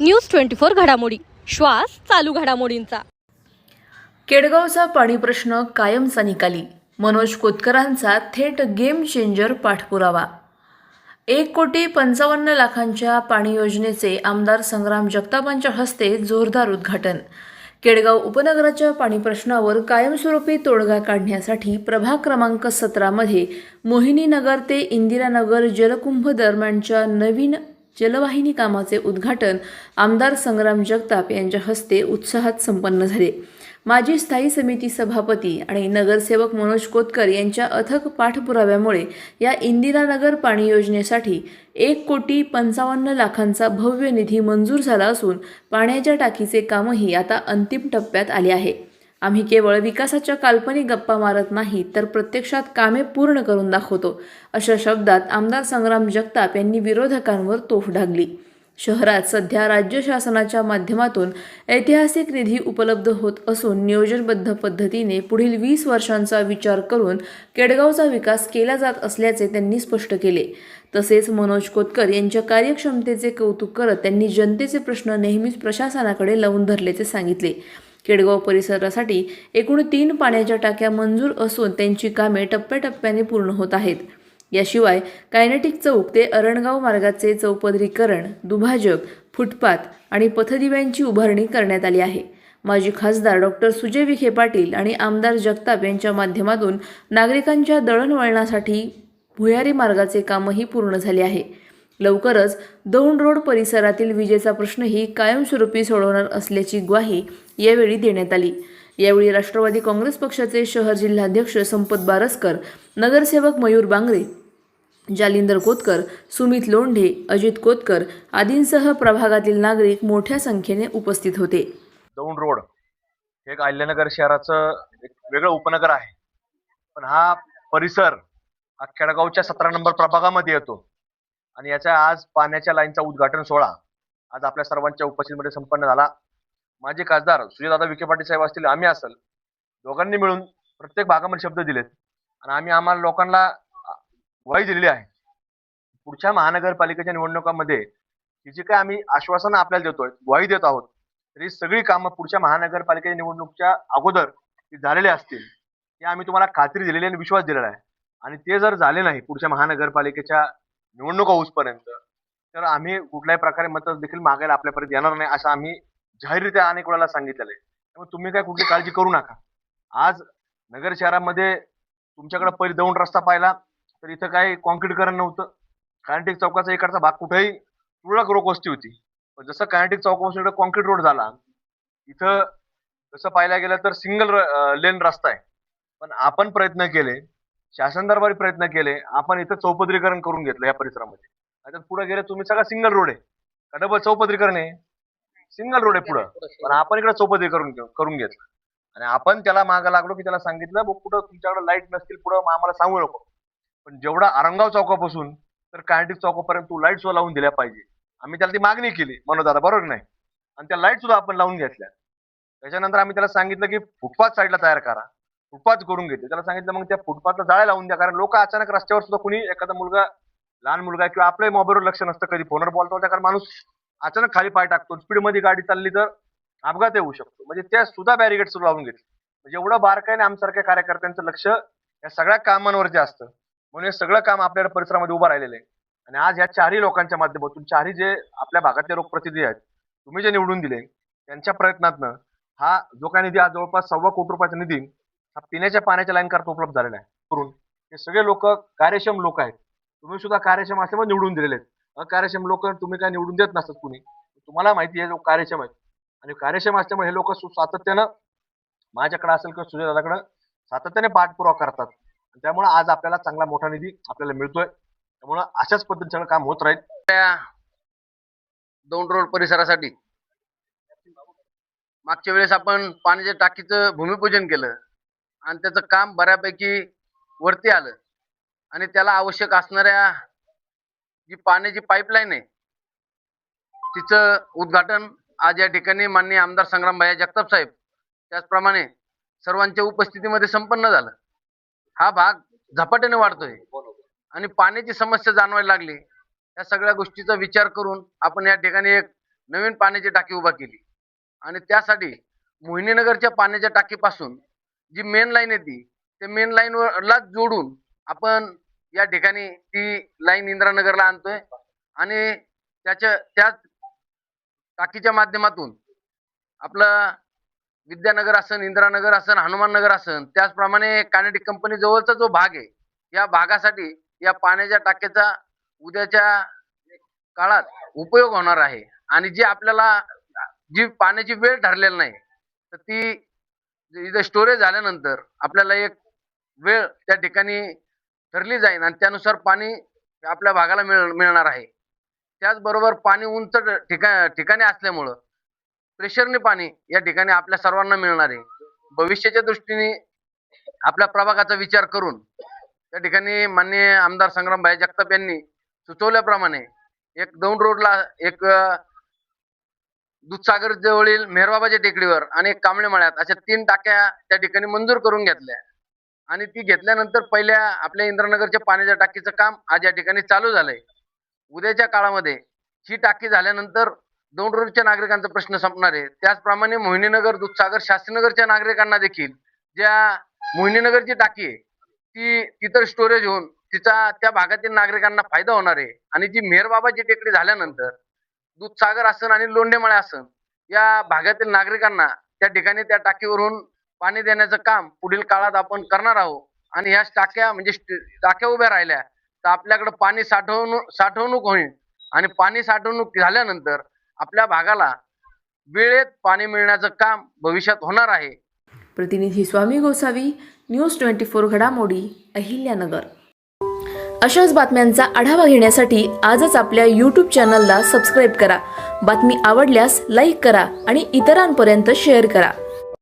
News 24 घडामोडी, श्वास चालू घडामोडींचा. केडगावचा पाणी प्रश्न कायमचा निकाली. मनोज कोतकरांचा थेट गेम चेंजर पाठपुरावा. 1,55,00,000च्या पाणी योजनेचे आमदार संग्राम जगतापांच्या हस्ते जोरदार उद्घाटन. केडगाव उपनगराच्या पाणी प्रश्नावर कायमस्वरूपी तोडगा काढण्यासाठी प्रभाग क्रमांक 17 मध्ये मोहिनीनगर ते इंदिरानगर जलकुंभ दरम्यानच्या नवीन जलवाहिनी कामाचे उद्घाटन आमदार संग्राम जगताप यांच्या हस्ते उत्साहात संपन्न झाले. माजी स्थायी समिती सभापती आणि नगरसेवक मनोज कोतकर यांच्या अथक पाठपुराव्यामुळे या इंदिरानगर पाणी योजनेसाठी 1,55,00,000चा भव्य निधी मंजूर झाला असून पाण्याच्या टाकीचे कामही आता अंतिम टप्प्यात आले आहे. आम्ही केवळ विकासाच्या काल्पनिक गप्पा मारत नाही तर प्रत्यक्षात कामे पूर्ण करून दाखवतो, अशा शब्दात आमदार संग्राम जगताप यांनी विरोधकांवर तोफ डागली. शहरात सध्या राज्य शासनाच्या माध्यमातून ऐतिहासिक निधी उपलब्ध होत असून नियोजनबद्ध पद्धतीने पुढील 20 वर्षांचा विचार करून केडगावचा विकास केला जात असल्याचे त्यांनी स्पष्ट केले. तसेच मनोज कोतकर यांच्या कार्यक्षमतेचे कौतुक करत त्यांनी जनतेचे प्रश्न नेहमीच प्रशासनाकडे लावून धरल्याचे सांगितले. केडगाव परिसरासाठी एकूण 3 पाण्याच्या टाक्या मंजूर असून त्यांची कामे टप्प्याटप्प्याने पूर्ण होत आहेत. याशिवाय कायनेटिक चौक ते अरणगाव मार्गाचे चौपदरीकरण, दुभाजक, फुटपाथ आणि पथदिव्यांची उभारणी करण्यात आली आहे. माजी खासदार डॉक्टर सुजय विखे पाटील आणि आमदार जगताप यांच्या माध्यमातून नागरिकांच्या दळणवळणासाठी भुयारी मार्गाचे कामही पूर्ण झाले आहे. लवकरच दौंड रोड परिसरातील विजेचा प्रश्नही कायमस्वरूपी सोडवणार असल्याची ग्वाही यावेळी देण्यात आली. यावेळी राष्ट्रवादी काँग्रेस पक्षाचे शहर जिल्हाध्यक्ष संपत बारसकर, नगरसेवक मयूर बांगरे, जालिंदर कोतकर, सुमित लोंढे, अजित कोतकर आदींसह प्रभागातील नागरिक मोठ्या संख्येने उपस्थित होते. दौंड रोड हे एक अहिल्यानगर शहराचं एक वेगळं उपनगर आहे, पण हा परिसर हा केडगावच्या 17 नंबर प्रभागामध्ये येतो आणि याच्या आज पाण्याच्या लाईनचा उद्घाटन सोहळा आज आपल्या सर्वांच्या उपस्थितीमध्ये संपन्न झाला. माजी खासदार सुजयदादा विखे पाटील साहेब असतील, आम्ही असेल, दोघांनी मिळून प्रत्येक भागामध्ये शब्द दिलेत आणि आम्ही आम्हाला लोकांना ग्वाही दिलेली आहे. पुढच्या महानगरपालिकेच्या निवडणुकांमध्ये ही जी काय आम्ही आश्वासनं आपल्याला देतोय, ग्वाही देत आहोत, तरी सगळी कामं पुढच्या महानगरपालिकेच्या निवडणुकीच्या अगोदर झालेली असतील हे आम्ही तुम्हाला खात्री दिलेली आणि विश्वास दिलेला आहे. आणि ते जर झाले नाही पुढच्या महानगरपालिकेच्या निवडणुका होऊसपर्यंत, तर आम्ही कुठल्याही प्रकारे मत देखील मागायला आपल्यापर्यंत येणार नाही, असं आम्ही जाहीररित्या अनेक वेळाला सांगितलेलं आहे. त्यामुळे तुम्ही काय कुठली काळजी करू नका. आज नगर शहरामध्ये तुमच्याकडे पहिली दौंड रस्ता पाहिला तर इथं काही कॉन्क्रीटीकरण नव्हतं. कायनेटिक चौकाचा इकडचा भाग कुठेही तुरळक रोग वस्ती होती, पण जसं कायनेटिक चौकापासून इकडे कॉन्क्रीट रोड झाला, इथं तसं पाहायला गेलं तर सिंगल लेन रस्ता आहे. पण आपण प्रयत्न केले, शासन दरबारी प्रयत्न केले, आपण इथं चौपदरीकरण करून घेतलं या परिसरामध्ये. आता पुढे गेले तुम्ही सगळा सिंगल रोड आहे का डबल चौपदरीकरण आहे? सिंगल रोड आहे पुढं, पण आपण इकडे चौपदरीकरण करून घेतलं आणि आपण त्याला मागं लागलो की त्याला सांगितलं कुठं तुमच्याकडे लाईट नसतील पुढं आम्हाला सांगू नको, पण जेवढा आरंगाव चौकापासून तर कायनेटिक चौकापर्यंत तू लाईट सुद्धा लावून दिल्या पाहिजे. आम्ही त्याला ती मागणी केली मनोदादा, बरोबर नाही? आणि त्या लाईट सुद्धा आपण लावून घेतल्या. त्याच्यानंतर आम्ही त्याला सांगितलं की फुटपाथ साईडला तयार करा, फुटपाथ करून घेतले. त्याला सांगितलं मग त्या फुटपाथला जाळ्या लावून द्या, कारण लोक अचानक रस्त्यावर सुद्धा कुणी एखादा मुलगा, लहान मुलगा किंवा आपल्या मोबाईलवर लक्ष नसतं, कधी फोनवर बोलतो, कारण माणूस अचानक खाली पाय टाकतो, स्पीडमध्ये गाडी चालली तर अपघात होऊ शकतो. म्हणजे त्या सुद्धा बॅरिगेड सुरू लावून घेतले. म्हणजे एवढं बारकाईने आमच्यासारख्या कार्यकर्त्यांचं लक्ष या सगळ्या कामांवरती असतं, म्हणून हे सगळं काम आपल्या परिसरामध्ये उभं राहिलेलं आहे. आणि आज या 4ही लोकांच्या माध्यमातून, 4ही जे आपल्या भागातले लोकप्रतिनिधी आहेत, तुम्ही जे निवडून दिले, त्यांच्या प्रयत्नातनं हा जो काही निधी आज जवळपास 1.25 कोटी रुपयाचा निधी हा पिण्याच्या पाण्याच्या लाईन करता उपलब्ध झालेला आहे. करून हे सगळे लोक कार्यक्षम लोक आहेत. तुम्ही सुद्धा कार्यक्षम असल्यामुळे निवडून दिलेले आहेत. अकार्यक्षम लोक तुम्ही काय निवडून देत नसतात कुणी, तुम्हाला माहिती आहे लोक कार्यक्षम आहेत आणि कार्यक्षम असल्यामुळे हे लोक सातत्यानं माझ्याकडे असेल किंवा सुजयदादाकडे सातत्याने पाठपुरावा करतात. त्यामुळे आज आपल्याला चांगला मोठा निधी आपल्याला मिळतोय. त्यामुळे अशाच पद्धतीने सगळं काम होत राहील. त्या दौंड रोड परिसरासाठी मागच्या वेळेस आपण पाण्याच्या टाकीचं भूमिपूजन केलं आणि त्याचं काम बऱ्यापैकी वरती आलं आणि त्याला आवश्यक असणाऱ्या जी पाण्याची पाईपलाईन आहे तिचं उद्घाटन आज या ठिकाणी माननीय आमदार संग्राम जगताप साहेब त्याचप्रमाणे सर्वांच्या उपस्थितीमध्ये संपन्न झालं. हा भाग झपाट्याने वाढतोय आणि पाण्याची समस्या जाणवायला लागली. या सगळ्या गोष्टीचा विचार करून आपण या ठिकाणी एक नवीन पाण्याची टाकी उभा केली आणि त्यासाठी मोहिनीनगरच्या पाण्याच्या टाकीपासून जी मेन लाईन येते ते मेन लाईनवरलाच जोडून आपण या ठिकाणी ती लाईन इंदिरानगरला आणतोय आणि त्याच टाकीच्या माध्यमातून आपलं विद्यानगर असन, इंदिरानगर असन, हनुमाननगर असन, त्याचप्रमाणे कानेटिक कंपनी जवळचा जो भाग आहे या भागासाठी या पाण्याच्या टाकीचा उद्याच्या काळात उपयोग होणार आहे. आणि जी आपल्याला जी पाण्याची वेळ ठरलेली नाही तर ती इथे स्टोरेज झाल्यानंतर आपल्याला एक वेळ त्या ठिकाणी ठरली जाईल आणि त्यानुसार पाणी आपल्या भागाला मिळणार आहे. त्याचबरोबर पाणी उंच ठिकाणी असल्यामुळं प्रेशरने पाणी या ठिकाणी आपल्या सर्वांना मिळणार आहे. भविष्याच्या दृष्टीने आपल्या प्रभागाचा विचार करून त्या ठिकाणी माननीय आमदार संग्रामभाई जगताप यांनी सुचवल्याप्रमाणे एक दौंड रोडला एक दूधसागर जवळील मेहरबाबाच्या टेकडीवर आणि एक कांबळे मळ्यात अशा 3 टाक्या त्या ठिकाणी मंजूर करून घेतल्या आणि ती घेतल्यानंतर पहिल्या आपल्या इंदिरानगरच्या पाण्याच्या टाकीचं काम आज या ठिकाणी चालू झालंय. उद्याच्या काळामध्ये ही टाकी झाल्यानंतर दौंड रोडच्या नागरिकांचा प्रश्न संपणार आहे. त्याचप्रमाणे मोहिनीनगर, दूधसागर, शास्त्रीनगरच्या नागरिकांना देखील ज्या मोहिनीनगरची टाकी आहे ती तिथं स्टोरेज होऊन तिचा त्या भागातील नागरिकांना फायदा होणार आहे. आणि जी मेहरबाबाची टेकडी झाल्यानंतर दूधसागर असन आणि लोंढेमळा असन या भागातील नागरिकांना त्या ठिकाणी त्या टाकीवरून पाणी देण्याचं काम पुढील काळात आपण करणार आहोत. आणि ह्या टाक्या म्हणजे टाक्या उभ्या राहिल्या तर आपल्याकडे पाणी साठवणूक होईल आणि पाणी साठवणूक झाल्यानंतर आपल्या भागाला वेळेत पाणी मिळण्याचं काम भविष्यात होणार आहे. प्रतिनिधी स्वामी गोसावी, न्यूज 24 घडामोडी, अहिल्यानगर. अशाच बातम्यांचा आढावा घेण्यासाठी आजच आपल्या यूट्यूब चॅनलला सबस्क्राईब करा. बातमी आवडल्यास लाईक करा आणि इतरांपर्यंत शेअर करा.